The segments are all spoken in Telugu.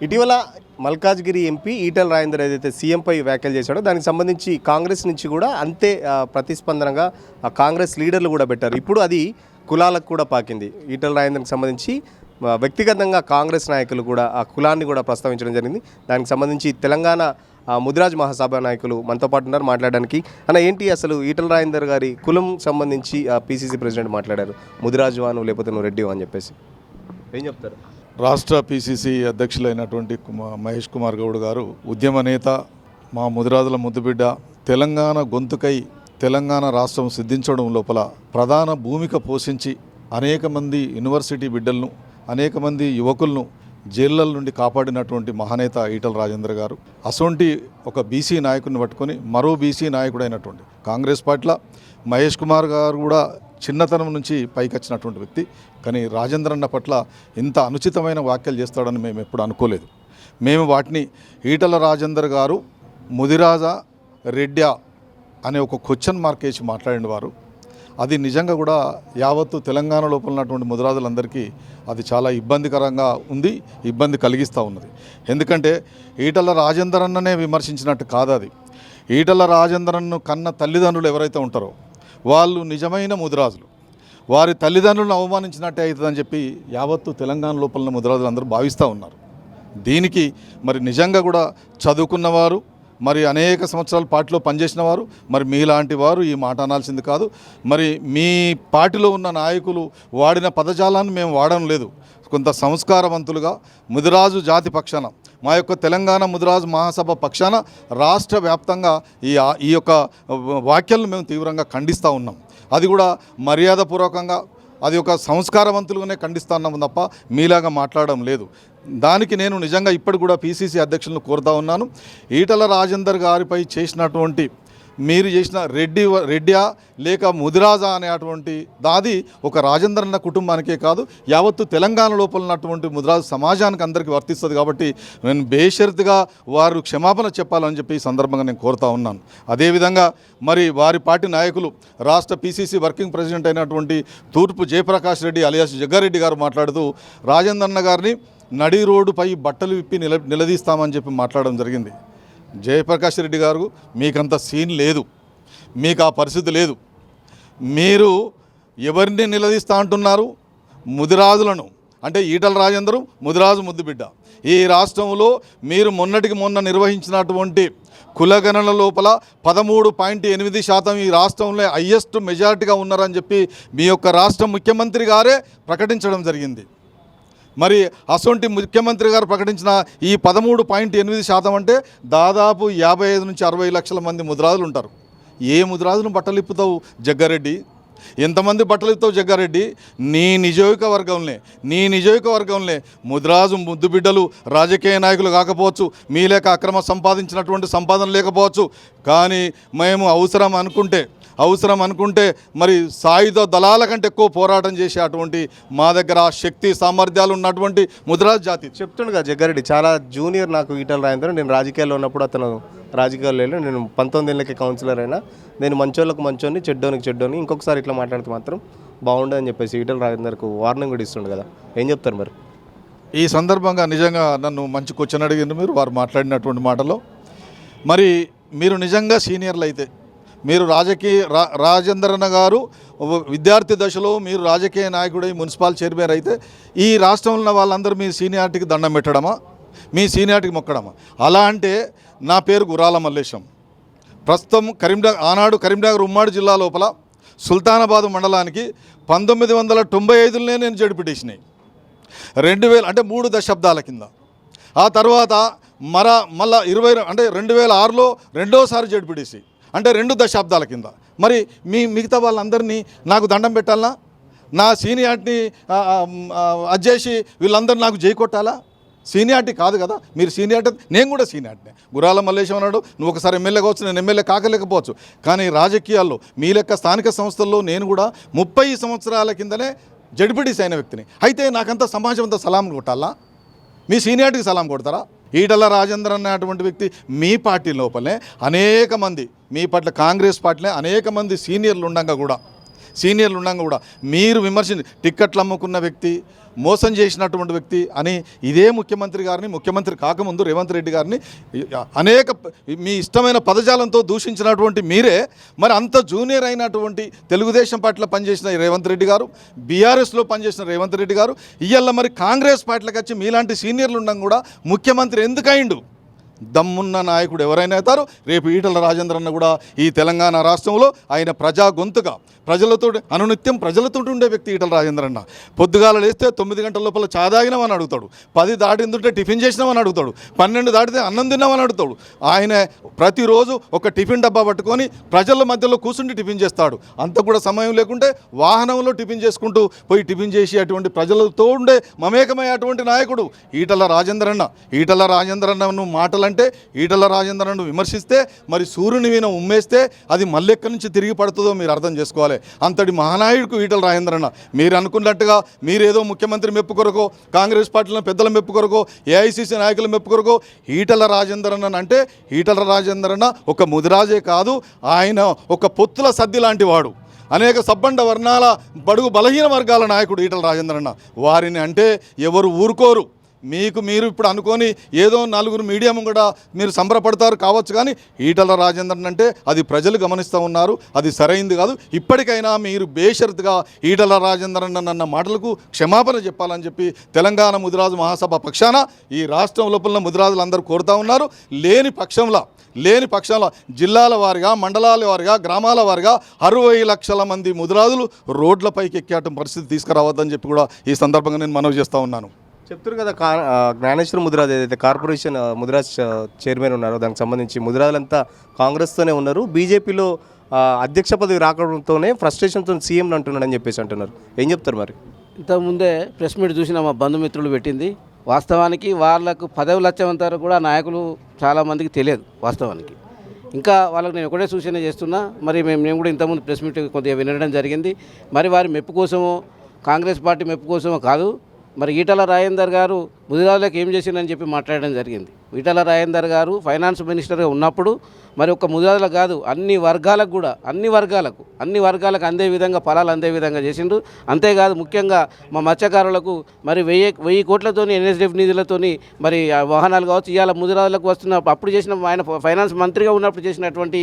ఇటీవల మల్కాజ్గిరి ఎంపీ ఈటెల రాజేందర్ ఏదైతే సీఎంపై వ్యాఖ్యలు చేశాడో దానికి సంబంధించి కాంగ్రెస్ నుంచి కూడా అంతే ప్రతిస్పందనగా కాంగ్రెస్ లీడర్లు కూడా పెట్టారు. ఇప్పుడు అది కులాలకు కూడా పాకింది. ఈటెల రాజేందర్కి సంబంధించి వ్యక్తిగతంగా కాంగ్రెస్ నాయకులు కూడా ఆ కులాన్ని కూడా ప్రస్తావించడం జరిగింది. దానికి సంబంధించి తెలంగాణ ముదిరాజ్ మహాసభ నాయకులు మనతో పాటు ఉన్నారు మాట్లాడడానికి. అన్న ఏంటి అసలు ఈటెల రాజేందర్ గారి కులం సంబంధించి పీసీసీ ప్రెసిడెంట్ మాట్లాడారు, ముదిరాజు వాను లేకపోతే నువ్వు రెడ్డి అని చెప్పేసి ఏం చెప్తారు? రాష్ట్ర పీసీసీ అధ్యక్షులైనటువంటి మహేష్ కుమార్ గౌడ్ గారు ఉద్యమ నేత, మా ముదిరాజుల ముద్దుబిడ్డ, తెలంగాణ గొంతుకై తెలంగాణ రాష్ట్రం సిద్ధించడం లోపల ప్రధాన భూమిక పోషించి అనేక మంది యూనివర్సిటీ బిడ్డలను, అనేక మంది యువకులను జైళ్ళ నుండి కాపాడినటువంటి మహానేత ఈటెల రాజేందర్ గారు. అసొంటి ఒక బీసీ నాయకుడిని పట్టుకొని మరో బీసీ నాయకుడైనటువంటి కాంగ్రెస్ పార్టీలో మహేష్ కుమార్ గారు కూడా చిన్నతనం నుంచి పైకి వచ్చినటువంటి వ్యక్తి. కానీ రాజేంద్ర అన్న పట్ల ఇంత అనుచితమైన వ్యాఖ్యలు చేస్తాడని మేము ఎప్పుడు అనుకోలేదు. మేము వాటిని ఈటెల రాజేందర్ గారు ముదిరాజా రెడ్డా అనే ఒక క్వశ్చన్ మార్క్ వేసి మాట్లాడిన వారు. అది నిజంగా కూడా యావత్తు తెలంగాణ లోపల ఉన్నటువంటి ముదిరాజులందరికీ అది చాలా ఇబ్బందికరంగా ఉంది, ఇబ్బంది కలిగిస్తూ ఉన్నది. ఎందుకంటే ఈటెల రాజేందర్ అన్ననే విమర్శించినట్టు కాదు అది. ఈటెల రాజేందర్ను కన్న తల్లిదండ్రులు ఎవరైతే ఉంటారో వాళ్ళు నిజమైన ముదిరాజులు. వారి తల్లిదండ్రులను అవమానించినట్టే అవుతుందని చెప్పి యావత్తు తెలంగాణ లోపల ముదిరాజులు అందరూ భావిస్తూ ఉన్నారు. దీనికి మరి నిజంగా కూడా చదువుకున్నవారు, మరి అనేక సంవత్సరాలు పార్టీలో పనిచేసిన వారు, మరి మీలాంటి వారు ఈ మాట అనాల్సింది కాదు. మరి మీ పార్టీలో ఉన్న నాయకులు వాడిన పదజాలాన్ని మేము వాడడం లేదు. కొంత సంస్కారవంతులుగా ముదిరాజు జాతి పక్షాన, మా యొక్క తెలంగాణ ముదిరాజు మహాసభ పక్షాన రాష్ట్ర వ్యాప్తంగా ఈ యొక్క వ్యాఖ్యలను మేము తీవ్రంగా ఖండిస్తూ ఉన్నాం. అది కూడా మర్యాదపూర్వకంగా, అది ఒక సంస్కారవంతులుగానే ఖండిస్తూ ఉన్నాము తప్ప మీలాగా మాట్లాడడం లేదు. దానికి నేను నిజంగా ఇప్పటి కూడా పీసీసీ అధ్యక్షులను కోరుతా ఉన్నాను. ఈటెల రాజేందర్ గారిపై చేసినటువంటి మీరు చేసిన రెడ్డియా లేక ముదిరాజా అనేటువంటి దాది ఒక రాజేందర్ అన్న కుటుంబానికే కాదు, యావత్తు తెలంగాణ లోపల ఉన్నటువంటి ముదిరాజు సమాజానికి అందరికీ వర్తిస్తుంది. కాబట్టి నేను బేషరతుగా వారు క్షమాపణ చెప్పాలని చెప్పి ఈ సందర్భంగా నేను కోరుతా ఉన్నాను. అదేవిధంగా మరి వారి పార్టీ నాయకులు రాష్ట్ర పీసీసీ వర్కింగ్ ప్రెసిడెంట్ అయినటువంటి తూర్పు జయప్రకాష్ రెడ్డి అలియాస్ జగ్గారెడ్డి గారు మాట్లాడుతూ రాజేందర్ అన్న గారిని నడి రోడ్డుపై బట్టలు విప్పి నిలదీస్తామని చెప్పి మాట్లాడడం జరిగింది. జయప్రకాష్ రెడ్డి గారు మీకంత సీన్ లేదు, మీకు ఆ పరిస్థితి లేదు. మీరు ఎవరిని నిలదీస్తా అంటున్నారు? ముదిరాజులను. అంటే ఈటెల రాజేందరు ముదిరాజు ముద్దుబిడ్డ. ఈ రాష్ట్రంలో మీరు మొన్నటికి మొన్న నిర్వహించినటువంటి కులగణన లోపల 13.8% ఈ రాష్ట్రంలో హైయెస్ట్ మెజారిటీగా ఉన్నారని చెప్పి మీ యొక్క రాష్ట్ర ముఖ్యమంత్రి గారే ప్రకటించడం జరిగింది. మరి అసొంటి ముఖ్యమంత్రి గారు ప్రకటించిన ఈ 13.8% అంటే దాదాపు 55 నుంచి 60 లక్షల మంది ముదిరాజులు ఉంటారు. ఏ ముదిరాజును బట్టలు ఇప్పుతావు జగ్గారెడ్డి? ఎంతమంది బట్టలు ఇస్తావు జగ్గారెడ్డి? నీ నియోజకవర్గంలో ముదిరాజు ముద్దుబిడ్డలు రాజకీయ నాయకులు కాకపోవచ్చు, మీ లేక అక్రమ సంపాదించినటువంటి సంపాదన లేకపోవచ్చు, కానీ మేము అవసరం అనుకుంటే మరి సాయుధ దళాల కంటే ఎక్కువ పోరాటం చేసే అటువంటి మా దగ్గర శక్తి సామర్థ్యాలు ఉన్నటువంటి ముదిరాజు జాతి. చెప్తుండగా జగ్గారెడ్డి చాలా జూనియర్ నాకు ఈటెల రాజేందర్. నేను రాజకీయాల్లో ఉన్నప్పుడు అతను రాజకీయాల్లో నేను 19 ఏళ్ళకి కౌన్సిలర్ అయినా, నేను మంచోళ్ళకు మంచోని చెడ్డోనికి ఇంకొకసారి ఇట్లా మాట్లాడితే మాత్రం బాగుండదని చెప్పేసి ఈటెల రాజేందర్కు వార్నింగ్ కూడా ఇస్తుండే కదా, ఏం చెప్తారు మరి? ఈ సందర్భంగా నిజంగా నన్ను మంచి క్వశ్చన్ అడిగింది మీరు వారు మాట్లాడినటువంటి మాటలో. మరి మీరు నిజంగా సీనియర్లు అయితే, మీరు రాజేందర్ అన్న గారు విద్యార్థి దశలో మీరు రాజకీయ నాయకుడై మున్సిపల్ చైర్మన్ అయితే ఈ రాష్ట్రంలో ఉన్న వాళ్ళందరూ మీ సీనియారిటీకి దండం పెట్టడమా, మీ సీనియారిటీకి మొక్కడమా? అలా అంటే నా పేరు గురాల మల్లేశం. ప్రస్తుతం ఆనాడు కరీంనగర్ ఉమ్మడి జిల్లా లోపల సుల్తానాబాద్ మండలానికి 1995లోనే నేను జడ్పీటీసీని. 2000 అంటే 3 దశాబ్దాల కింద. ఆ తర్వాత మళ్ళా 2006లో రెండోసారి జడ్పీటీసీ, అంటే 2 దశాబ్దాల కింద. మరి మిగతా వాళ్ళందరినీ నాకు దండం పెట్టాలనా? నా సీనియారిటీ అజ్జేసి వీళ్ళందరూ నాకు జై కొట్టాలా? సీనియారిటీ కాదు కదా. మీరు సీనియారిటీ, నేను కూడా సీనియారిటీ. గురాల మల్లేశం అన్నాడు, నువ్వు ఒకసారి ఎమ్మెల్యే కావచ్చు, నేను ఎమ్మెల్యే కాకలేకపోవచ్చు, కానీ రాజకీయాల్లో మీ లెక్క స్థానిక సంస్థల్లో నేను కూడా 30 సంవత్సరాల కిందనే జడ్పీటీసీ అయిన వ్యక్తిని. అయితే నాకంతా సమాజం అంతా సలాం కొట్టాలా? మీ సీనియారిటీకి సలాం కొడతారా? ఈటెల రాజేందర్ అన్నటువంటి వ్యక్తి మీ పార్టీ లోపలనే అనేక మంది, మీ పట్ల కాంగ్రెస్ పార్టీలో అనేక మంది సీనియర్లు ఉండగా కూడా సీనియర్లు ఉన్నాం కూడా మీరు టిక్కెట్లు అమ్ముకున్న వ్యక్తి, మోసం చేసినటువంటి వ్యక్తి అని ఇదే ముఖ్యమంత్రి గారిని, ముఖ్యమంత్రి కాకముందు రేవంత్ రెడ్డి గారిని అనేక మీ ఇష్టమైన పదజాలంతో దూషించినటువంటి మీరే మరి అంత జూనియర్ అయినటువంటి తెలుగుదేశం పార్టీలో పనిచేసిన రేవంత్ రెడ్డి గారు, బీఆర్ఎస్లో పనిచేసిన రేవంత్ రెడ్డి గారు ఇవాళ మరి కాంగ్రెస్ పార్టీలకు వచ్చి మీలాంటి సీనియర్లు ఉండడం కూడా ముఖ్యమంత్రి ఎందుకయిండు? దమ్మున్న నాయకుడు ఎవరైనా అవుతారు. రేపు ఈటల రాజేందర్ అన్న కూడా ఈ తెలంగాణ రాష్ట్రంలో ఆయన ప్రజా గొంతుగా ప్రజలతో అనునిత్యం ప్రజలతో ఉండే వ్యక్తి ఈటల రాజేందర్ అన్న. పొద్దుగాల లేస్తే 9 గంటల లోపల చా తాగినామని అడుగుతాడు, 10 దాటిందంటే టిఫిన్ చేసినామని అడుగుతాడు, 12 దాటితే అన్నం తిన్నామని అడుగుతాడు. ఆయన ప్రతిరోజు ఒక టిఫిన్ డబ్బా పట్టుకొని ప్రజల మధ్యలో కూర్చుండి టిఫిన్ చేస్తాడు. అంత కూడా సమయం లేకుంటే వాహనంలో టిఫిన్ చేసుకుంటూ పోయి టిఫిన్ చేసి అటువంటి ప్రజలతో ఉండే మమేకమయ్యేటువంటి నాయకుడు ఈటల రాజేందర్ అన్న. ఈటల రాజేందర్ అన్నను మాటలంటే ఈటల రాజేందర్ అన్నను విమర్శిస్తే మరి సూర్యుని మీద ఉమ్మేస్తే అది మళ్ళీ ఎక్కడి నుంచి తిరిగి పడుతుందో మీరు అర్థం చేసుకోవాలి. అంతటి మహానాయుడుకు ఈటల రాజేందర్ అన్న. మీరు అనుకున్నట్టుగా మీరేదో ముఖ్యమంత్రి మెప్పు కొరకో, కాంగ్రెస్ పార్టీలో పెద్దల మెప్పు కొరకో, ఏఐసీసీ నాయకుల మెప్పు కొరకో ఈటల రాజేందర్ అన్న అంటే ఈటల రాజేందర్ అన్న ఒక ముదిరాజే కాదు, ఆయన ఒక పొత్తుల సద్ది లాంటి వాడు. అనేక సబ్బండ వర్ణాల బడుగు బలహీన వర్గాల నాయకుడు ఈటల రాజేందర్ అన్న. వారిని అంటే ఎవరు ఊరుకోరు. మీరు ఇప్పుడు అనుకొని ఏదో నలుగురు మీడియా కూడా మీరు సంబరపడతారు కావచ్చు, కానీ ఈటల రాజేందర్ అంటే అది ప్రజలు గమనిస్తూ ఉన్నారు, అది సరైంది కాదు. ఇప్పటికైనా మీరు బేషరతుగా ఈటల రాజేందర్ అన్న మాటలకు క్షమాపణ చెప్పాలని చెప్పి తెలంగాణ ముదిరాజు మహాసభ పక్షాన ఈ రాష్ట్రం లోపల ముదిరాజులు అందరూ కోరుతూ ఉన్నారు. లేని పక్షంలో జిల్లాల వారిగా, మండలాల వారిగా, గ్రామాల వారిగా 60 లక్షల మంది ముదిరాజులు రోడ్లపైకి ఎక్కేట పరిస్థితి తీసుకురావద్దని చెప్పి కూడా ఈ సందర్భంగా నేను మనవి చేస్తూ ఉన్నాను. చెప్తారు కదా జ్ఞానేశ్వర ముదిరాజ్ ఏదైతే కార్పొరేషన్ ముదిరాజ్ చైర్మన్ ఉన్నారో దానికి సంబంధించి ముదిరాజులంతా కాంగ్రెస్తోనే ఉన్నారు, బీజేపీలో అధ్యక్ష పదవి రావడంతోనే ఫ్రస్ట్రేషన్తో సీఎం అంటున్నాడని చెప్పేసి అంటున్నారు. ఏం చెప్తారు మరి? ఇంతకుముందే ప్రెస్ మీట్ చూసిన మా బంధుమిత్రులు పెట్టింది. వాస్తవానికి వాళ్ళకు పదవులు వచ్చేంత కూడా నాయకులు చాలామందికి తెలియదు వాస్తవానికి. ఇంకా వాళ్ళకి నేను ఒకటే సూచన చేస్తున్నా. మరి మేము కూడా ఇంతకుముందు ప్రెస్ మీట్ కొద్దిగా వినడం జరిగింది. మరి వారి మెప్పు కోసమో, కాంగ్రెస్ పార్టీ మెప్పు కోసమో కాదు, మరి ఈటల రాజేందర్ గారు ముదిరాజులకు ఏం చేసిందని చెప్పి మాట్లాడడం జరిగింది. ఈటల రాజేందర్ గారు ఫైనాన్స్ మినిస్టర్గా ఉన్నప్పుడు మరి ఒక్క ముదిరాజులకు కాదు, అన్ని వర్గాలకు అందే విధంగా ఫలాలు అందే విధంగా చేసిండు. అంతేకాదు ముఖ్యంగా మా మత్స్యకారులకు మరి 1000 కోట్లతోని ఎన్ఎస్డిఎఫ్ నిధులతోని మరి వాహనాలు కావచ్చు ఇవాళ ముదిరాజులకు వస్తున్న అప్పుడు చేసిన ఆయన ఫైనాన్స్ మంత్రిగా ఉన్నప్పుడు చేసినటువంటి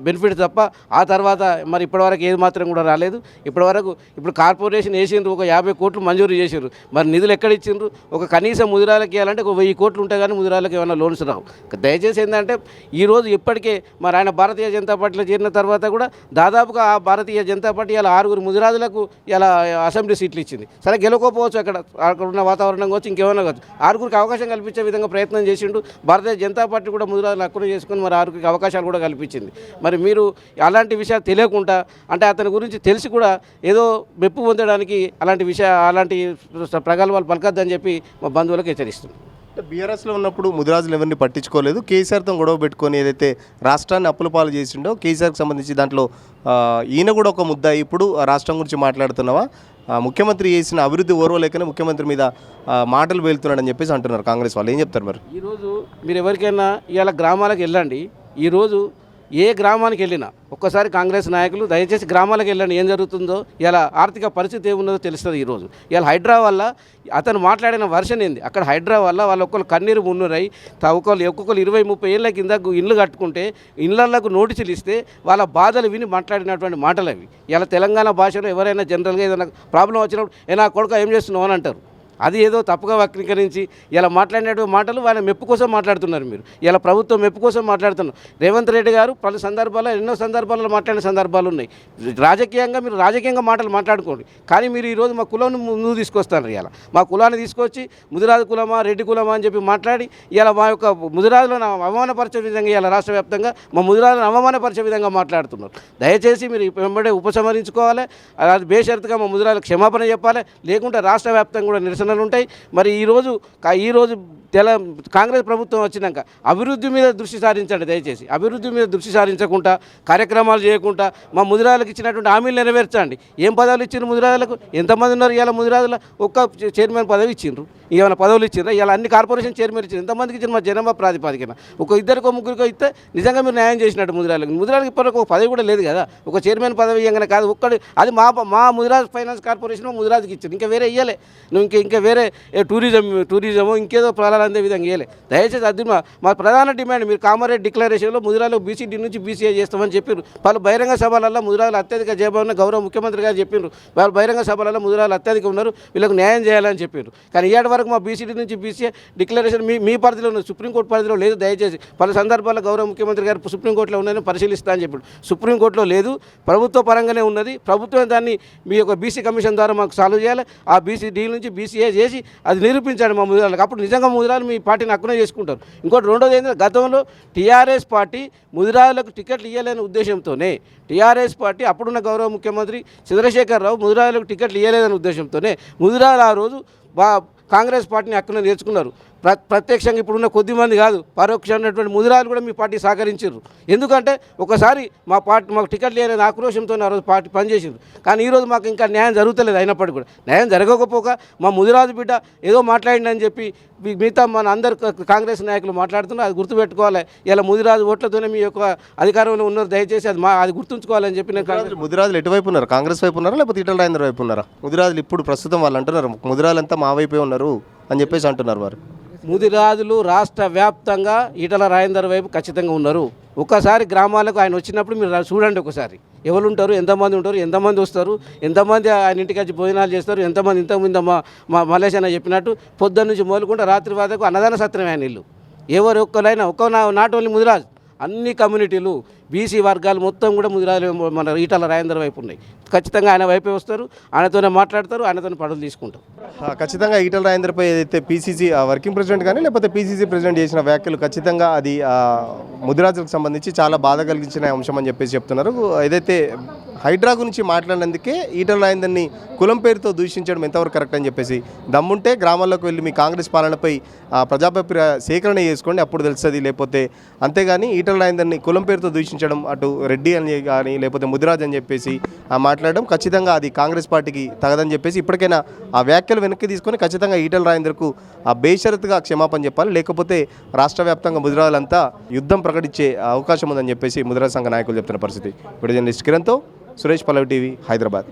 బెనిఫిట్ తప్ప ఆ తర్వాత మరి ఇప్పటివరకు ఏది మాత్రం కూడా రాలేదు. ఇప్పుడు కార్పొరేషన్ వేసిండ్రు, ఒక 50 కోట్లు మంజూరు చేసిండ్రు. మరి నిధులు ఎక్కడ ఇచ్చిండ్రు? ఒక కనీసం ముదిరాజులకు ఇవ్వాలంటే ఒక 1000 కోట్లు ఉంటే కానీ ముదిరాజులకు ఏమైనా లోన్స్ రావు. దయచేసి ఏంటంటే ఈరోజు ఇప్పటికే మరి ఆయన భారతీయ జనతా పార్టీలో చేరిన తర్వాత కూడా దాదాపుగా ఆ భారతీయ జనతా పార్టీ ఇలా 6 ముదిరాజులకు ఇలా అసెంబ్లీ సీట్లు ఇచ్చింది. సరే గెలుకోపోవచ్చు, అక్కడ ఉన్న వాతావరణం కావచ్చు, ఇంకేమైనా కావచ్చు, 6 అవకాశం కల్పించే విధంగా ప్రయత్నం చేసిండు. భారతీయ జనతా పార్టీ కూడా ముదిరాజులు హక్కును చేసుకుని మరి 6 అవకాశాలు కూడా కల్పించింది. మరి మీరు అలాంటి విషయాలు తెలియకుండా అంటే అతని గురించి తెలిసి కూడా ఏదో మెప్పు పొందడానికి అలాంటి ప్రగల్భాలు పలకద్దని చెప్పి మా బంధువులకు హెచ్చరిస్తుంది. బీఆర్ఎస్లో ఉన్నప్పుడు ముదిరాజులు ఎవరిని పట్టించుకోలేదు, కేసీఆర్తో గొడవ పెట్టుకొని ఏదైతే రాష్ట్రాన్ని అప్పుల పాలు చేసిండో కేసీఆర్కి సంబంధించి దాంట్లో ఈయన కూడా ఒక ముద్ద. ఇప్పుడు రాష్ట్రం గురించి మాట్లాడుతున్నావా? ముఖ్యమంత్రి చేసిన అభివృద్ధి ఓర్వలేకనే ముఖ్యమంత్రి మీద మాటలు వెళ్తున్నాడని చెప్పేసి అంటున్నారు కాంగ్రెస్ వాళ్ళు. ఏం చెప్తారు మరి? ఈరోజు మీరు ఎవరికైనా ఇవాళ గ్రామాలకు వెళ్ళండి. ఈరోజు ఏ గ్రామానికి వెళ్ళినా ఒక్కసారి కాంగ్రెస్ నాయకులు దయచేసి గ్రామాలకు వెళ్ళండి, ఏం జరుగుతుందో ఇలా ఆర్థిక పరిస్థితి ఏమున్నదో తెలుస్తుంది. ఈరోజు ఇలా హైడ్రా వల్ల అతను మాట్లాడిన వర్షన్ ఏంది, అక్కడ హైడ్రా వల్ల వాళ్ళు ఒక్కరు కన్నీరు మున్నురై ఒక్కొక్కరు 20-30 ఏళ్ళ కింద ఇల్లు కట్టుకుంటే ఇళ్లకు నోటీసులు ఇస్తే వాళ్ళ బాధలు విని మాట్లాడినటువంటి మాటలు అవి. ఇలా తెలంగాణ భాషలో ఎవరైనా జనరల్గా ఏదైనా ప్రాబ్లం వచ్చినప్పుడు నా కొడుకు ఏం చేస్తున్నావు అని అంటారు. అది ఏదో తప్పుగా వక్రీకరించి ఇలా మాట్లాడినటువంటి మాటలు వాళ్ళ మెప్పు కోసం మాట్లాడుతున్నారు. మీరు ఇలా ప్రభుత్వం మెప్పు కోసం మాట్లాడుతున్నారు. రేవంత్ రెడ్డి గారు పలు సందర్భాల్లో ఎన్నో సందర్భాల్లో మాట్లాడిన సందర్భాలు ఉన్నాయి. రాజకీయంగా మాటలు మాట్లాడుకోండి, కానీ మీరు ఈరోజు మా కులాన్ని ముందుకు తీసుకొస్తారు. ఇలా మా కులాన్ని తీసుకొచ్చి ముదిరాజు కులమా రెడ్డి కులమా అని చెప్పి మాట్లాడి ఇలా మా యొక్క ముదిరాజులను అవమానపరిచే విధంగా ఇలా రాష్ట్ర వ్యాప్తంగా మా ముదిరాజులను అవమానపరిచే విధంగా మాట్లాడుతున్నారు. దయచేసి మీరు వెంబడే ఉపసంహరించుకోవాలి. అది బేషరతుగా మా ముదిరాజులకు క్షమాపణ చెప్పాలి, లేకుంటే రాష్ట్ర వ్యాప్తంగా కూడా నిరసనలు ఉంటాయి. మరి ఈరోజు కాంగ్రెస్ ప్రభుత్వం వచ్చినాక అభివృద్ధి మీద దృష్టి సారించండి దయచేసి. అభివృద్ధి మీద దృష్టి సారించకుండా కార్యక్రమాలు చేయకుండా మా ముదిరాజులకు ఇచ్చినటువంటి హామీలు నెరవేర్చండి. ఏం పదవులు ఇచ్చిండ్రు ముదిరాజులకు? ఎంతమంది ఉన్నారు ఇవాళ ముదిరాజుల? ఒక్క చైర్మన్ పదవి ఇచ్చిండ్రు, ఏమైనా పదవులు ఇచ్చిండ్రా? ఇలా అన్ని కార్పొరేషన్ చైర్మన్ ఇచ్చిండ్రు, ఎంతమందికి ఇచ్చిండ్రు? మా జనాభా ప్రాతిపాదికన ఒక ఇద్దరికో ముగ్గురికో ఇస్తే నిజంగా మీరు న్యాయం చేసినట్టు ముదిరాజులకు. ముదిరాజులకు ఇప్పటివరకు ఒక పదవి కూడా లేదు కదా, ఒక చైర్మన్ పదవి ఇవ్వగానే కాదు ఒక్కడి. అది మా ముదిరాజ్ ఫైనాన్స్ కార్పొరేషన్ ముదిరాజుకి ఇచ్చింది, ఇంకా వేరే ఇవ్వలే. నువ్వు ఇంకా వేరే టూరిజము ఇంకేదో ప్రాణాలు అందే విధంగా ఇవ్వలే. దయచేసి అది మా ప్రధాన డిమాండ్. మీరు కామారెడ్డి డిక్లరేషన్లో ముదిరాజులకు బీసీడీ నుంచి బీసీఏ చేస్తామని చెప్పారు. వాళ్ళు బహిరంగ సభలలో ముదిరాజులు అత్యధిక జవాబున్న గౌరవ ముఖ్యమంత్రి గారు చెప్పారు. వాళ్ళు బహిరంగ సభలలో ముదిరాజులు అత్యధిక ఉన్నారు, వీళ్ళకు న్యాయం చేయాలని చెప్పారు. కానీ ఇవాటి వరకు మా బీసీడీ నుంచి బీసీఏ డిక్లరేషన్ మీ పరిధిలో ఉన్నది, సుప్రీంకోర్టు పరిధిలో లేదు. దయచేసి పలు సందర్భాల్లో గౌరవ ముఖ్యమంత్రి గారు సుప్రీంకోర్టులో ఉన్నదని పరిశీలిస్తా అని చెప్పాడు. సుప్రీంకోర్టులో లేదు, ప్రభుత్వ పరంగానే ఉన్నది. ప్రభుత్వం దాన్ని మీ యొక్క బీసీ కమిషన్ ద్వారా మాకు సాల్వ్ చేయాలి. ఆ బీసీడీ నుంచి బీసీఏ చేసి అది నిరూపించాడు మా ముదిరాలకు. అప్పుడు నిజంగా ముదిరాలు మీ పార్టీని హక్కునే చేసుకుంటారు. ఇంకోటి రెండోది ఏంటంటే, గతంలో టీఆర్ఎస్ పార్టీ ముదిరాలకు టికెట్లు ఇవ్వలేని ఉద్దేశంతోనే టీఆర్ఎస్ పార్టీ అప్పుడున్న గౌరవ ముఖ్యమంత్రి చంద్రశేఖరరావు ముదిరాలకు టికెట్లు ఇవ్వలేదని ఉద్దేశంతోనే ముదిరాలు ఆ రోజు కాంగ్రెస్ పార్టీని హక్కున నేర్చుకున్నారు. ప్రత్యక్షంగా ఇప్పుడున్న కొద్దిమంది కాదు, పరోక్షమైనటువంటి ముదిరాలు కూడా మీ పార్టీ సహకరించారు. ఎందుకంటే ఒకసారి మాకు టికెట్లు లేని ఆక్రోషంతో ఆ రోజు పార్టీ పనిచేసారు. కానీ ఈరోజు మాకు ఇంకా న్యాయం జరుగుతలేదు. అయినప్పటికీ కూడా న్యాయం జరగకపోక మా ముదిరాజు బిడ్డ ఏదో మాట్లాడిందని చెప్పి మిగతా మన అందరు కాంగ్రెస్ నాయకులు మాట్లాడుతున్నారు. అది గుర్తుపెట్టుకోవాలి. ఇలా ముదిరాజు ఓట్లతోనే మీ యొక్క అధికారంలో ఉన్నారు. దయచేసి అది గుర్తుంచుకోవాలని చెప్పి నేను. ముదిరాజులు ఎటువైపు ఉన్నారు? కాంగ్రెస్ వైపు ఉన్నారా లేకపోతే ఈటల రాజేందర్ వైపు ఉన్నారా? ముదిరాజులు ఇప్పుడు ప్రస్తుతం వాళ్ళు అంటున్నారు ముదిరాలంతా మా వైపే ఉన్నారు అని చెప్పేసి అంటున్నారు. వారు ముదిరాజులు రాష్ట్ర వ్యాప్తంగా ఈటల రాజేందర్ వైపు ఖచ్చితంగా ఉన్నారు. ఒకసారి గ్రామాలకు ఆయన వచ్చినప్పుడు మీరు చూడండి, ఒకసారి ఎవరు ఉంటారు, ఎంతమంది ఉంటారు, ఎంతమంది వస్తారు, ఎంతమంది ఆయన ఇంటికి వచ్చి భోజనాలు చేస్తారు, ఎంతమంది ఇంతకుముందు మా మలేష్ అన్న చెప్పినట్టు పొద్దున్న నుంచి మొదలుకుంటే రాత్రి వరకు అన్నదాన సత్రమే ఆయన ఇల్లు. ఎవరు ఒక్కరైనా నాట్ ఓన్లీ ముదిరాజు, అన్ని కమ్యూనిటీలు బీసీ వర్గాలు మొత్తం కూడా ముదిరాజులు మన ఈటల రాజేందర్ వైపు ఉన్నాయి. ఖచ్చితంగా ఆయన వైపే వస్తారు, ఆయనతోనే మాట్లాడతారు, ఆయనతోనే పనులు తీసుకుంటారు. ఖచ్చితంగా ఈటల రాజేందర్పై ఏదైతే పీసీసీ వర్కింగ్ ప్రెసిడెంట్ కానీ లేకపోతే పీసీసీ ప్రెసిడెంట్ చేసిన వ్యాఖ్యలు ఖచ్చితంగా అది ముదిరాజులకు సంబంధించి చాలా బాధ కలిగించిన అంశం అని చెప్పేసి చెప్తున్నారు. ఏదైతే హైడ్రా గురించి మాట్లాడినందుకే ఈటల రాజేందర్ని కులం పేరుతో దూషించడం ఎంతవరకు కరెక్ట్ అని చెప్పేసి, దమ్ముంటే గ్రామాల్లోకి వెళ్ళి మీ కాంగ్రెస్ పాలనపై ప్రజాభిప్రాయ సేకరణ చేసుకోండి, అప్పుడు తెలుస్తుంది. లేకపోతే అంతేగాని ఈటల రాజేందర్ని కులం పేరుతో దూషించడం, అటు రెడ్డి అని కానీ లేకపోతే ముదిరాజ్ అని చెప్పేసి మాట్లాడడం ఖచ్చితంగా అది కాంగ్రెస్ పార్టీకి తగదని చెప్పేసి ఇప్పటికైనా ఆ వ్యాఖ్యలు వెనక్కి తీసుకొని ఖచ్చితంగా ఈటల రాజేందర్కు బేషరతుగా క్షమాపణ చెప్పాలి. లేకపోతే రాష్ట్ర వ్యాప్తంగా ముదిరాజులంతా యుద్ధం ప్రకటించే అవకాశం ఉందని చెప్పేసి ముదిరాజ్ సంఘ నాయకులు చెప్తున్న పరిస్థితి. ఇప్పుడు జర్నలిస్ట్ కిరణ్తో సురేష్ పల్లవి టీవీ, హైదరాబాద్.